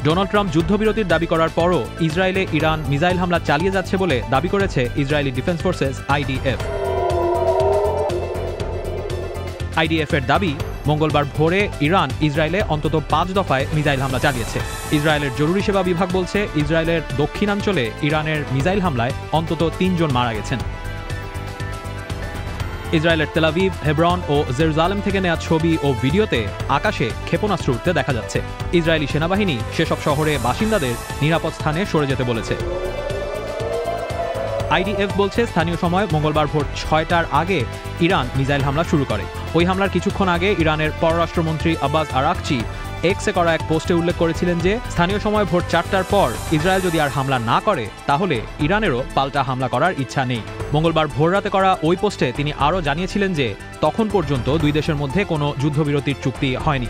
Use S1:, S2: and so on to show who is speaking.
S1: Donald Trump যুদ্ধবিরতির দাবি করার পরও ইসরায়েলে ইরান মিসাইল হামলা চালিয়ে যাচ্ছে বলে দাবি করেছে ইসরায়েলি ডিফেন্স ফোর্সেস আইডিএফ। আইডিএফের দাবি, মঙ্গলবার ভোরে ইরান ইসরায়েলে অন্তত 5 দফায় মিসাইল হামলা চালিয়েছে। ইসরায়েলের জরুরি সেবা বিভাগ বলছে, ইসরায়েলের দক্ষিণাঞ্চলে ইরানের মিসাইল হামলায় অন্তত 3 জন মারা গেছেন। ইসরায়েলের তেল আভিভ, হেব্রন ও জেরুজালেম থেকে নেওয়া ছবি ও ভিডিওতে আকাশে ক্ষেপণাস্ত্র উঠতে দেখা যাচ্ছে। ইসরায়েলি সেনাবাহিনী সেসব শহরে বাসিন্দাদের নিরাপদ স্থানে সরে যেতে বলেছে। আইডিএফ বলছে, স্থানীয় সময় মঙ্গলবার ভোর 6টার আগে ইরান মিসাইল হামলা শুরু করে। ওই হামলার কিছুক্ষণ আগে ইরানের পররাষ্ট্রমন্ত্রী আব্বাস আরাকচি এক্সে করা এক পোস্টে উল্লেখ করেছিলেন যে, স্থানীয় সময় ভোর 4টার পর ইসরায়েল যদি আর হামলা না করে তাহলে ইরানেরও পাল্টা হামলা করার ইচ্ছা নেই। মঙ্গলবার ভোররাতে করা ওই পোস্টে তিনি আরও জানিয়েছিলেন যে, তখন পর্যন্ত দুই দেশের মধ্যে কোনো যুদ্ধবিরতির চুক্তি হয়নি।